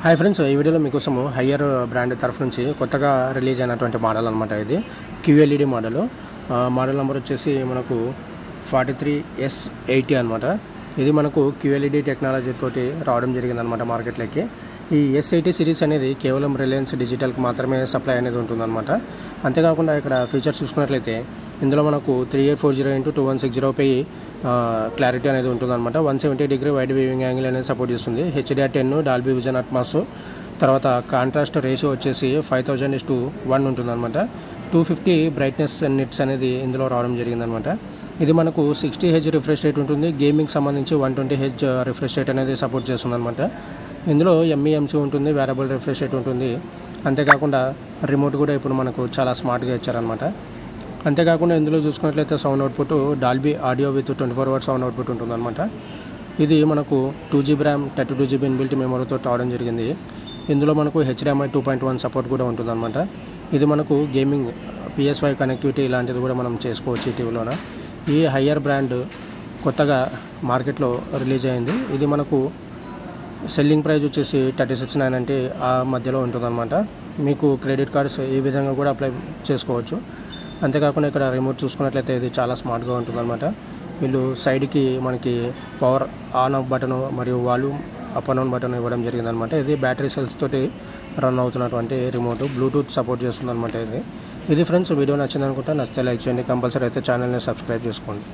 Hi friends, ఈ వీడియోలో మీకోసము higher brand తరఫు నుంచి కొత్తగా రిలీజ్ అయినటువంటి మోడల్ అనమాట. ఇది QLED మోడల్. మోడల్ నెంబర్ వచ్చేసి మనకు 43S80 అనమాట. ఇది మనకు QLED టెక్నాలజీ తోటి రావడం జరిగిందనమాట మార్కెట్లోకి. ఈ S80 సిరీస్ అనేది కేవలం రిలయన్స్ డిజిటల్కి మాత్రమే సప్లై అనేది ఉంటుందన్నమాట. అంతేకాకుండా ఇక్కడ ఫీచర్స్ చూసుకున్నట్లయితే ఇందులో మనకు 3840x2160 క్లారిటీ అనేది ఉంటుందన్నమాట. 170 డిగ్రీ వైడ్ వ్యూయింగ్ యాంగిల్ అనేది సపోర్ట్ చేస్తుంది. HDR10 డాల్బీ విజన్ అట్మాస్, తర్వాత కాంట్రాస్ట్ రేషియో వచ్చేసి 5000:1 ఉంటుందన్నమాట. 250 బ్రైట్నెస్ నిట్స్ అనేది ఇందులో రావడం జరిగిందనమాట. ఇది మనకు 60Hz రిఫ్రెష్ రేట్ ఉంటుంది. గేమింగ్ సంబంధించి 120Hz రిఫ్రెష్ రేట్ అనేది సపోర్ట్ చేస్తుందన్నమాట. ఇందులో MEMC ఉంటుంది, వేరబుల్ రిఫ్రెష్ రేట్ ఉంటుంది. అంతేకాకుండా రిమోట్ కూడా ఇప్పుడు మనకు చాలా స్మార్ట్గా ఇచ్చారనమాట. అంతేకాకుండా ఇందులో చూసుకున్నట్లయితే sound output Dolby audio with 24 what sound output ఉంటుందన్నమాట. ఇది మనకు 2GB ర్యామ్ 32GB ఇన్బిల్ట్ మెమరీతో రావడం జరిగింది. ఇందులో మనకు HDMI 2.1 సపోర్ట్ కూడా ఉంటుందన్నమాట. ఇది మనకు గేమింగ్ PS5 కనెక్టివిటీ ఇలాంటిది కూడా మనం చేసుకోవచ్చు ఈ టీవీలోన. ఈ హయ్యర్ బ్రాండ్ కొత్తగా మార్కెట్లో రిలీజ్ అయింది. ఇది మనకు సెల్లింగ్ ప్రైస్ వచ్చేసి 36,990 ఆ మధ్యలో ఉంటుందన్నమాట. మీకు క్రెడిట్ కార్డ్స్ ఈ విధంగా కూడా అప్లై చేసుకోవచ్చు. అంతేకాకుండా ఇక్కడ రిమోట్ చూసుకున్నట్లయితే ఇది చాలా స్మార్ట్గా ఉంటుందన్నమాట. వీళ్ళు సైడ్కి మనకి పవర్ ఆన్ ఆఫ్ బటన్ మరియు volume up and down button ఇవ్వడం జరిగిందనమాట. ఇది బ్యాటరీ సెల్స్ తోటి రన్ అవుతున్నటువంటి రిమోట్, బ్లూటూత్ సపోర్ట్ చేస్తుందన్నమాట. ఇది ఫ్రెండ్స్, వీడియో నచ్చింది అనుకుంటా. నచ్చితే లైక్ చేయండి, కంపల్సరీ అయితే ఛానల్ని సబ్స్క్రైబ్ చేసుకోండి.